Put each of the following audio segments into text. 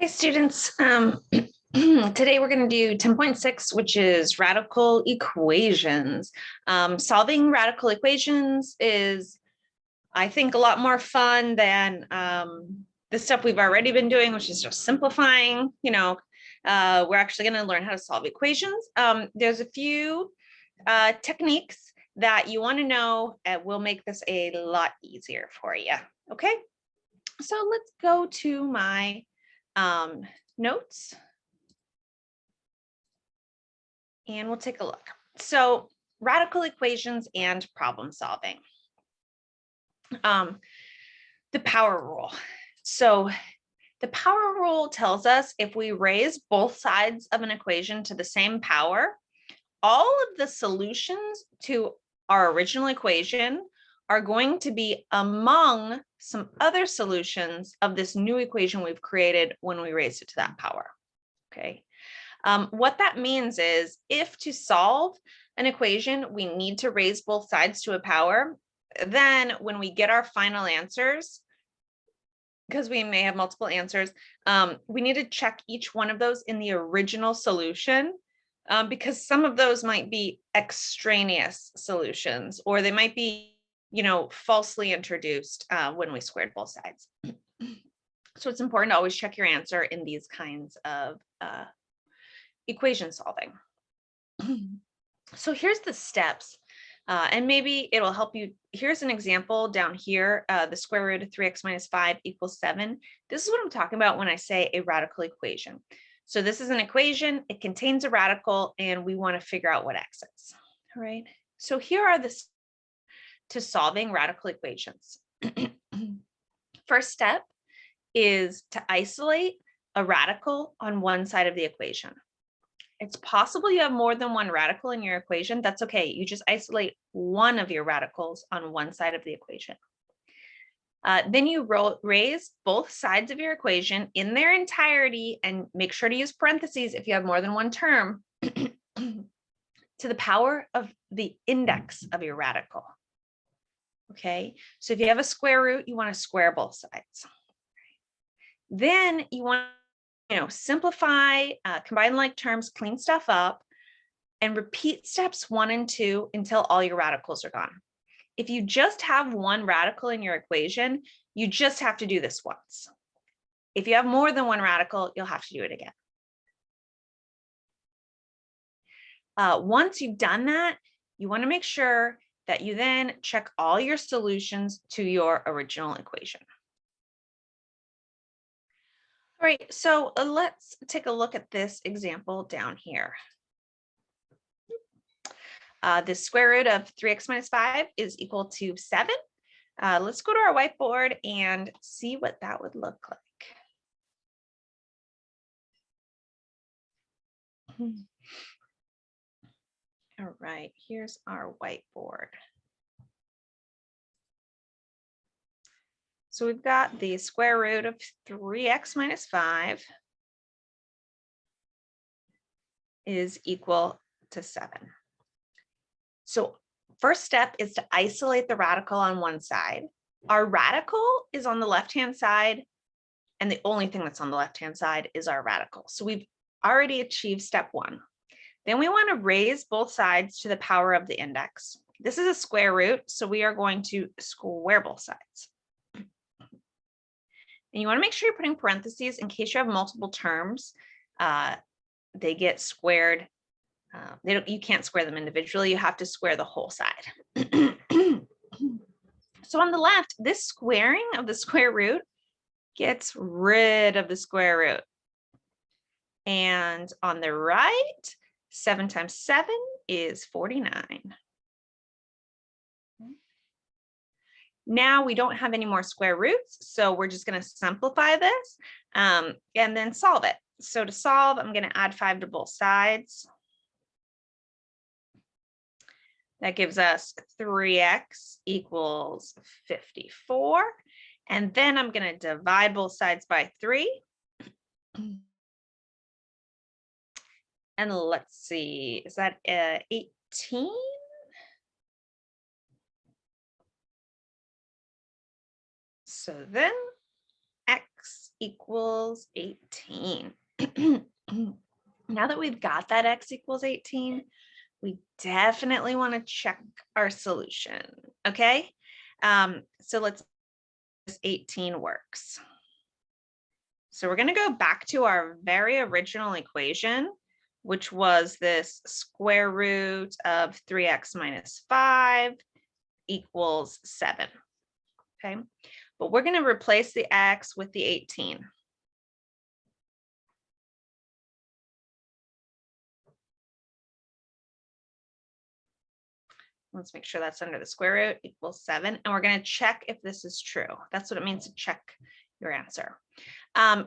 Hey students, today we're going to do 10.6, which is radical equations. Solving radical equations is, I think, a lot more fun than the stuff we've already been doing, which is just simplifying. We're actually going to learn how to solve equations. There's a few techniques that you want to know and will make this a lot easier for you. Okay, so let's go to my notes and we'll take a look. So radical equations and problem solving. The power rule. So the power rule tells us if we raise both sides of an equation to the same power, all of the solutions to our original equation are going to be among some other solutions of this new equation we've created when we raised it to that power. Okay. What that means is if to solve an equation, we need to raise both sides to a power, then when we get our final answers, because we may have multiple answers, we need to check each one of those in the original solution, because some of those might be extraneous solutions, or they might be, falsely introduced when we squared both sides. So it's important to always check your answer in these kinds of equation solving. So here's the steps, and maybe it'll help you. Here's an example down here, the square root of 3x minus 5 equals 7. This is what I'm talking about when I say a radical equation. So this is an equation, it contains a radical, and we want to figure out what x is. All right, so here are the to solving radical equations. First step is to isolate a radical on one side of the equation. It's possible you have more than one radical in your equation. That's okay. You just isolate one of your radicals on one side of the equation. Then you raise both sides of your equation in their entirety and make sure to use parentheses if you have more than one term to the power of the index of your radical. Okay, so if you have a square root, you want to square both sides. Then you want simplify, combine like terms, clean stuff up, and repeat steps 1 and 2 until all your radicals are gone. If you just have one radical in your equation, you just have to do this once. If you have more than one radical, you'll have to do it again. Once you've done that, you want to make sure that you then check all your solutions to your original equation. All right, so let's take a look at this example down here. The square root of 3x minus 5 is equal to 7. Let's go to our whiteboard and see what that would look like. All right, here's our whiteboard. So we've got the square root of 3x minus 5 is equal to 7. So first step is to isolate the radical on one side. Our radical is on the left-hand side, and the only thing that's on the left-hand side is our radical. So we've already achieved step 1. Then we want to raise both sides to the power of the index. This is a square root, so we are going to square both sides. And you want to make sure you're putting parentheses in case you have multiple terms. They get squared. You can't square them individually. You have to square the whole side. So on the left, this squaring of the square root gets rid of the square root. And on the right, 7 times 7 is 49. Now we don't have any more square roots, so we're just going to simplify this and then solve it. So to solve, I'm going to add 5 to both sides. That gives us 3x equals 54. And then I'm going to divide both sides by 3. And let's see, is that 18? So then x equals 18. Now that we've got that x equals 18, we definitely want to check our solution, okay? So let's 18 works. So we're going to go back to our very original equation, which was this square root of 3x minus 5 equals 7, okay? But we're going to replace the x with the 18. Let's make sure that's under the square root equals 7. And we're going to check if this is true. That's what it means to check your answer.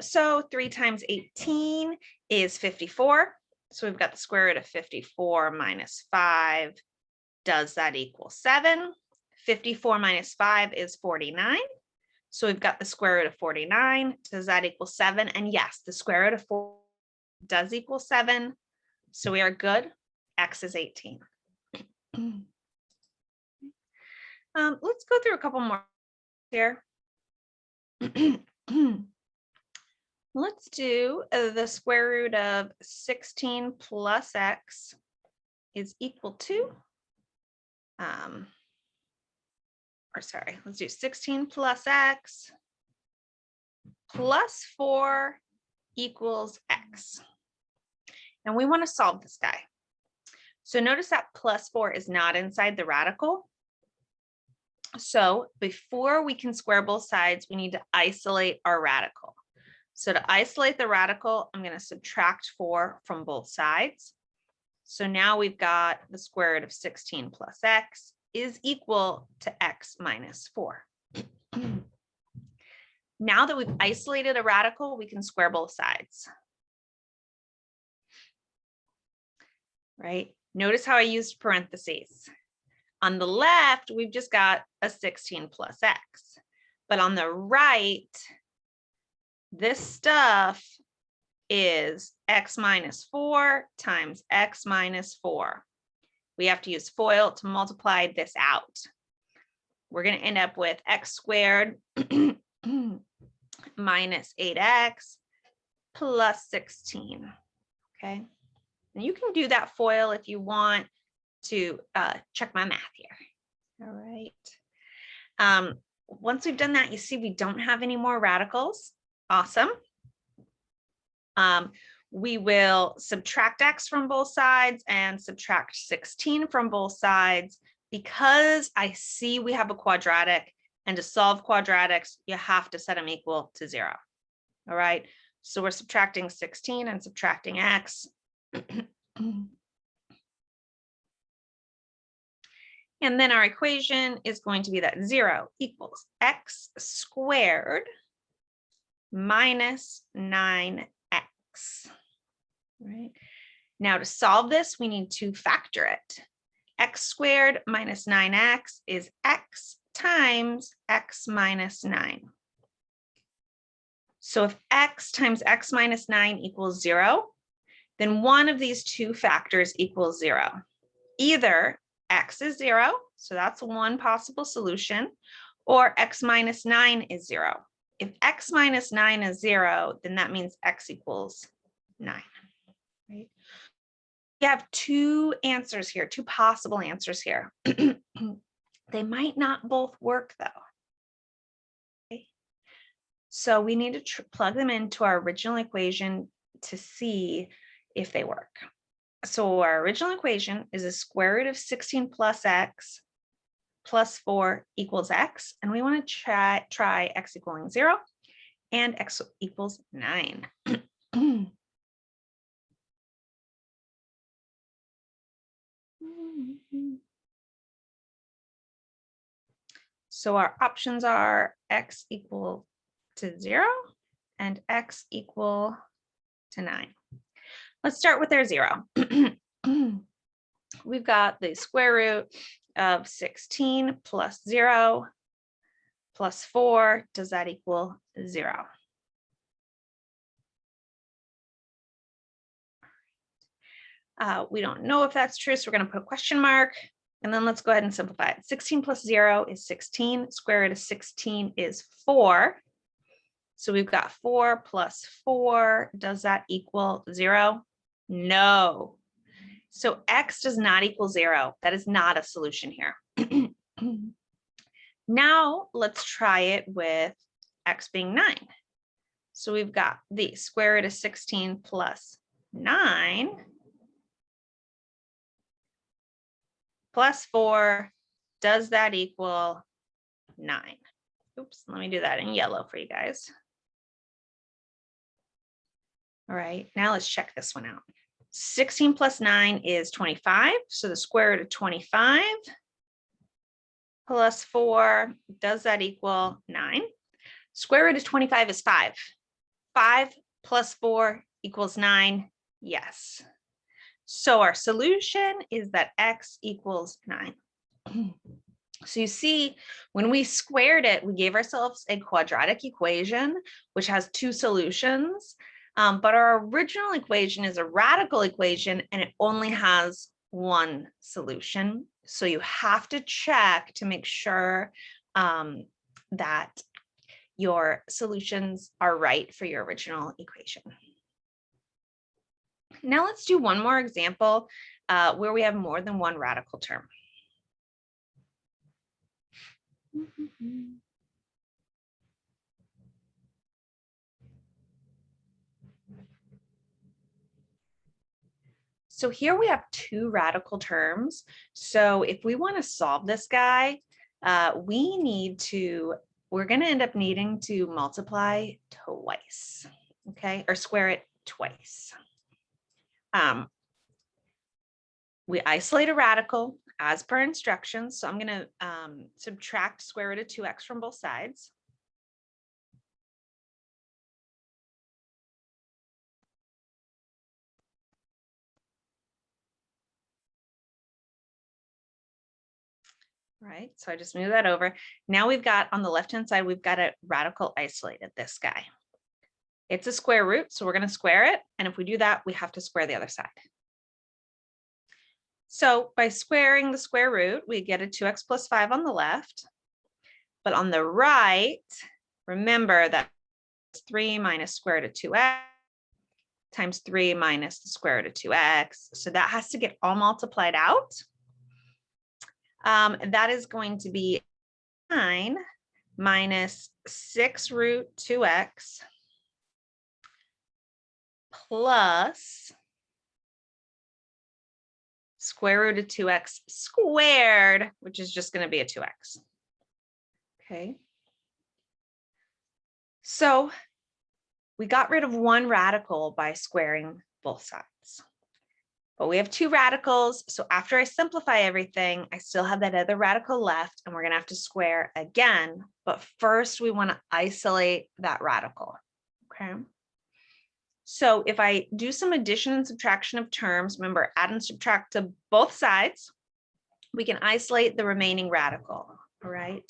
So 3 times 18 is 54. So we've got the square root of 54 minus 5. Does that equal 7? 54 minus 5 is 49. So we've got the square root of 49. Does that equal 7? And yes, the square root of 4 does equal 7. So we are good. X is 18. Let's go through a couple more here. Let's do the square root of 16 plus x is equal to, let's do 16 plus x plus 4 equals x. And we want to solve this guy. So notice that plus 4 is not inside the radical. So before we can square both sides, we need to isolate our radical. So to isolate the radical, I'm going to subtract 4 from both sides. So now we've got the square root of 16 plus x is equal to x minus 4. Now that we've isolated a radical, we can square both sides. Right? Notice how I used parentheses. On the left, we've just got a 16 plus x. But on the right, this stuff is x minus 4 times x minus 4. We have to use FOIL to multiply this out. We're going to end up with x squared minus 8x plus 16. Okay. And you can do that FOIL if you want to check my math here. All right. Once we've done that, you see we don't have any more radicals. Awesome. We will subtract x from both sides and subtract 16 from both sides because I see we have a quadratic, and to solve quadratics, you have to set them equal to 0. All right. So we're subtracting 16 and subtracting x. And then our equation is going to be that 0 equals x squared minus 9x. Right. Now to solve this, we need to factor it. X squared minus 9x is x times x minus 9. So if x times x minus 9 equals 0, then one of these two factors equals 0. Either x is 0, so that's one possible solution, or x minus 9 is 0. If x minus 9 is 0, then that means x equals 9. Right? We have two answers here, two possible answers here. They might not both work though. Okay. So we need to plug them into our original equation to see if they work. So our original equation is a square root of 16 plus x plus 4 equals x. And we want to try x equaling 0 and x equals 9. So our options are x equal to 0 and x equal to 9. Let's start with our 0. We've got the square root of 16 plus 0 plus 4. Does that equal 0? We don't know if that's true, so we're going to put a question mark. And then let's go ahead and simplify it. 16 plus 0 is 16. Square root of 16 is 4. So we've got 4 plus 4. Does that equal 0? No. So x does not equal 0. That is not a solution here. Now let's try it with x being 9. So we've got the square root of 16 plus 9 plus 4. Does that equal 9? Oops, let me do that in yellow for you guys. All right, now let's check this one out. 16 plus 9 is 25. So the square root of 25 plus 4, does that equal 9? Square root of 25 is 5. 5 plus 4 equals 9. Yes. So our solution is that x equals 9. So you see, when we squared it, we gave ourselves a quadratic equation, which has two solutions. But our original equation is a radical equation, and it only has one solution. So you have to check to make sure that your solutions are right for your original equation. Now let's do one more example where we have more than one radical term. So here we have two radical terms. So if we want to solve this guy, we're going to end up needing to multiply twice, okay, or square it twice. We isolate a radical as per instructions. So I'm going to subtract square root of 2x from both sides. Right, so I just move that over. Now we've got on the left-hand side, we've got a radical isolated, this guy. It's a square root, so we're going to square it. And if we do that, we have to square the other side. So by squaring the square root, we get a 2x plus 5 on the left. But on the right, remember that 3 minus square root of 2x times 3 minus the square root of 2x. So that has to get all multiplied out. That is going to be 9 minus 6 root 2x plus square root of 2x squared, which is just going to be a 2x. Okay. So we got rid of one radical by squaring both sides. But we have two radicals. So after I simplify everything, I still have that other radical left, and we're going to have to square again. But first, we want to isolate that radical. Okay. So if I do some addition and subtraction of terms, remember, add and subtract to both sides, we can isolate the remaining radical. All right.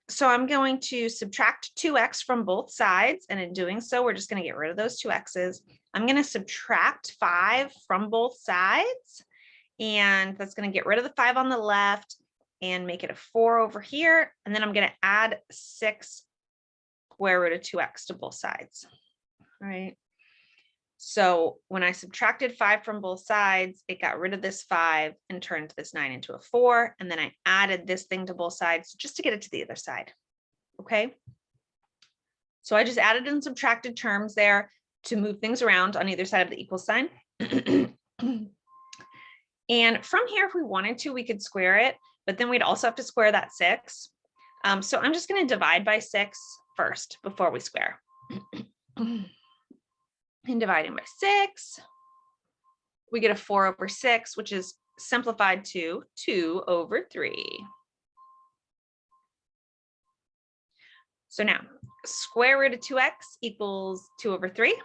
So I'm going to subtract 2x from both sides. And in doing so, we're just going to get rid of those two x's. I'm going to subtract 5 from both sides. And that's going to get rid of the 5 on the left and make it a 4 over here. And then I'm going to add 6 square root of 2x to both sides. All right. So when I subtracted 5 from both sides, it got rid of this 5 and turned this 9 into a 4. And then I added this thing to both sides just to get it to the other side. Okay. So I just added and subtracted terms there to move things around on either side of the equal sign. And from here, if we wanted to, we could square it, but then we'd also have to square that 6. So I'm just going to divide by 6 first before we square. And dividing by 6, we get a 4 over 6, which is simplified to 2 over 3. So now, square root of 2x equals 2 over 3.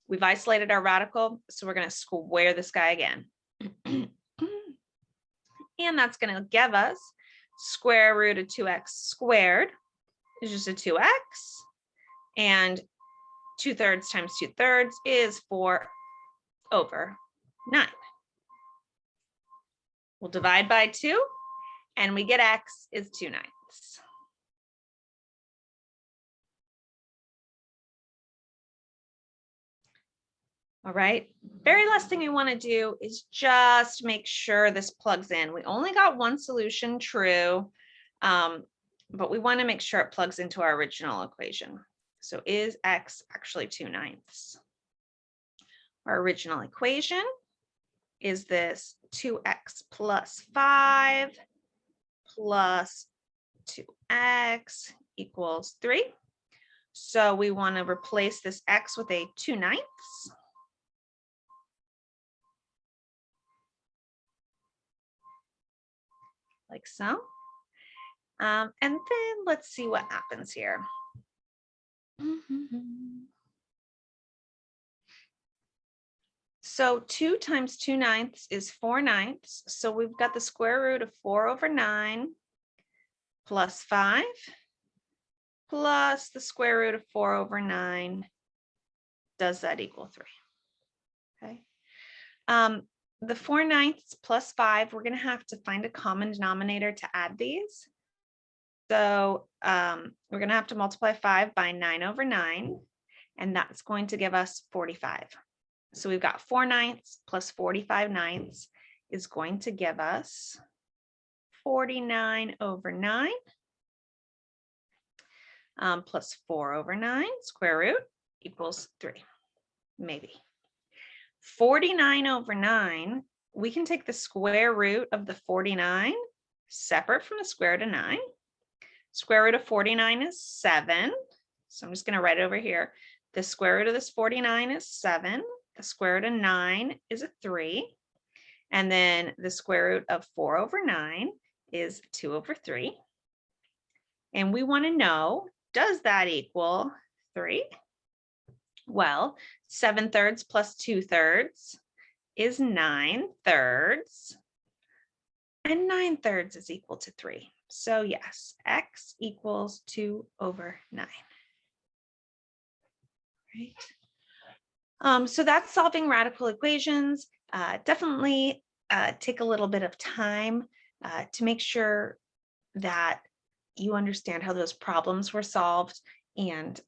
We've isolated our radical, so we're going to square this guy again. And that's going to give us square root of 2x squared is just a 2x. And 2/3 times 2/3 is 4 over 9. We'll divide by 2, and we get x is 2/9. All right, very last thing we want to do is just make sure this plugs in. We only got one solution true, but we want to make sure it plugs into our original equation. So is x actually 2/9? Our original equation is this 2x plus 5 plus 2x equals 3. So we want to replace this x with a 2/9. Like so. And then let's see what happens here. So 2 times 2/9 is 4/9. So we've got the square root of 4/9 plus 5 plus the square root of 4/9. Does that equal 3? Okay. The 4/9 plus 5, we're going to have to find a common denominator to add these. So we're going to have to multiply 5 by 9/9, and that's going to give us 45. So we've got 4/9 plus 45/9 is going to give us 49/9 plus 4/9 square root equals 3, maybe. 49/9, we can take the square root of the 49 separate from the square root of 9. Square root of 49 is 7. So I'm just going to write it over here. The square root of this 49 is 7. The square root of 9 is a 3. And then the square root of 4/9 is 2/3. And we want to know, does that equal 3? Well, 7/3 plus 2/3 is 9/3. And 9/3 is equal to 3. So yes, x equals 2/9. Right. So that's solving radical equations. Definitely take a little bit of time to make sure that you understand how those problems were solved, and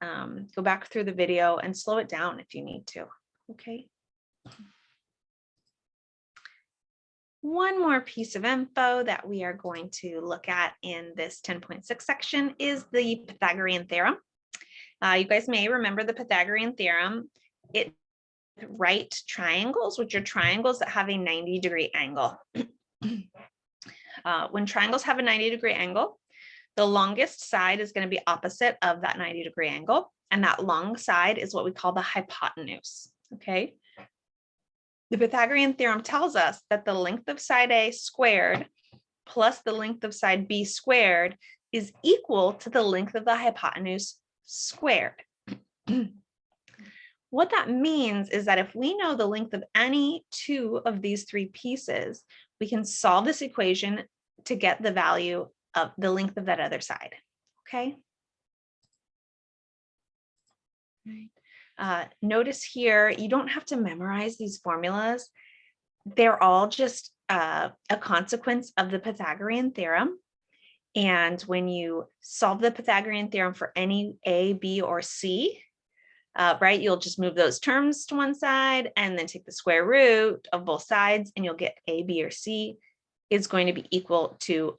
go back through the video and slow it down if you need to. Okay. One more piece of info that we are going to look at in this 10.6 section is the Pythagorean theorem. You guys may remember the Pythagorean theorem. It right triangles, which are triangles that have a 90-degree angle. When triangles have a 90-degree angle, the longest side is going to be opposite of that 90-degree angle, and that long side is what we call the hypotenuse. Okay. The Pythagorean theorem tells us that the length of side A squared plus the length of side B squared is equal to the length of the hypotenuse squared. What that means is that if we know the length of any two of these three pieces, we can solve this equation to get the value of the length of that other side. Okay. Right. Notice here, you don't have to memorize these formulas. They're all just a consequence of the Pythagorean theorem. And when you solve the Pythagorean theorem for any A, B, or C, right, you'll just move those terms to one side and then take the square root of both sides, and you'll get A, B, or C is going to be equal to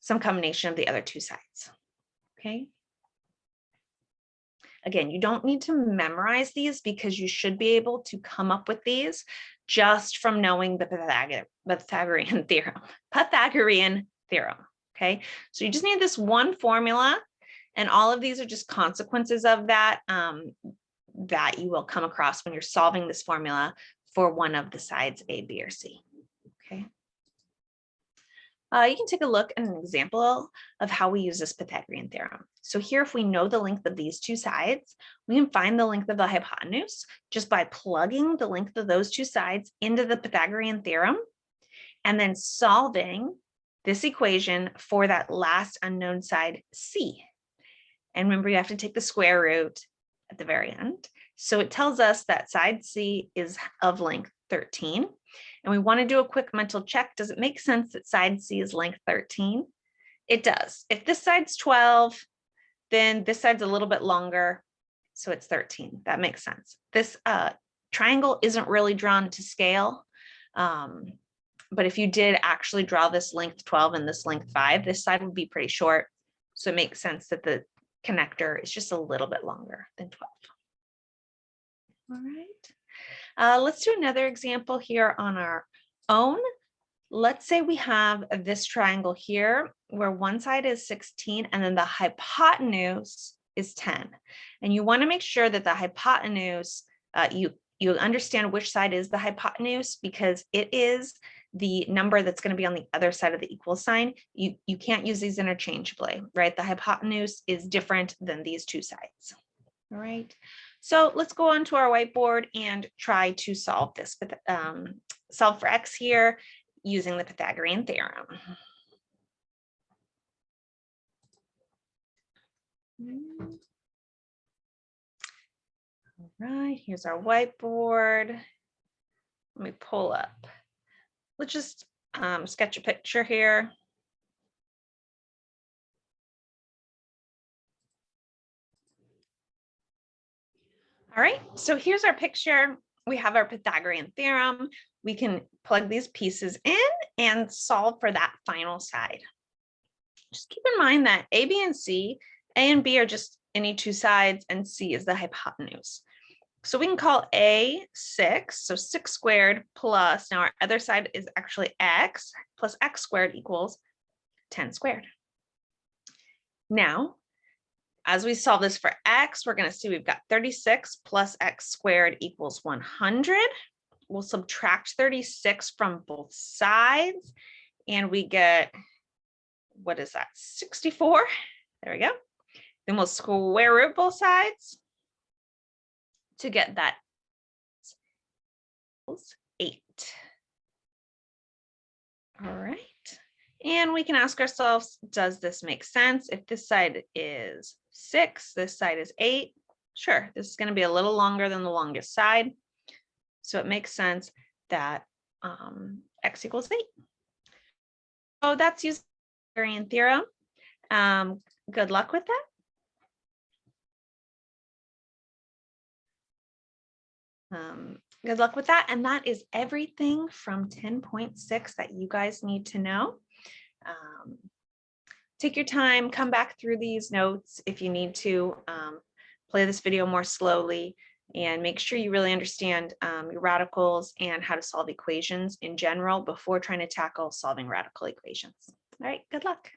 some combination of the other two sides. Okay. Again, you don't need to memorize these because you should be able to come up with these just from knowing the Pythagorean theorem. Pythagorean theorem. Okay, so you just need this one formula, and all of these are just consequences of that that you will come across when you're solving this formula for one of the sides A, B, or C. Okay. You can take a look at an example of how we use this Pythagorean theorem. So here, if we know the length of these two sides, we can find the length of the hypotenuse just by plugging the length of those two sides into the Pythagorean theorem and then solving this equation for that last unknown side C. And remember, you have to take the square root at the very end. So it tells us that side C is of length 13. And we want to do a quick mental check. Does it make sense that side C is length 13? It does. If this side's 12, then this side's a little bit longer, so it's 13. That makes sense. This triangle isn't really drawn to scale. But if you did actually draw this length 12 and this length 5, this side would be pretty short. So it makes sense that the connector is just a little bit longer than 12. All right. Let's do another example here on our own. Let's say we have this triangle here where one side is 16 and then the hypotenuse is 10. And you want to make sure that the hypotenuse, you understand which side is the hypotenuse, because it is the number that's going to be on the other side of the equal sign. You can't use these interchangeably, right? The hypotenuse is different than these two sides. All right. So let's go on to our whiteboard and try to solve this, solve for x here using the Pythagorean theorem. All right, here's our whiteboard. Let me pull up. Let's just sketch a picture here. All right, so here's our picture. We have our Pythagorean theorem. We can plug these pieces in and solve for that final side. Just keep in mind that A, B, and C, A and B are just any two sides, and C is the hypotenuse. So we can call A 6, so 6 squared plus, now our other side is actually x, plus x squared equals 10 squared. Now, as we solve this for x, we're going to see we've got 36 plus x squared equals 100. We'll subtract 36 from both sides, and we get, what is that, 64? There we go. Then we'll square root both sides to get that 8. All right. And we can ask ourselves, does this make sense? If this side is 6, this side is 8, sure, this is going to be a little longer than the longest side. So it makes sense that x equals 8. So that's using the Pythagorean theorem. Good luck with that. Good luck with that. And that is everything from 10.6 that you guys need to know. Take your time, come back through these notes if you need to, play this video more slowly, and make sure you really understand your radicals and how to solve equations in general before trying to tackle solving radical equations. All right, good luck.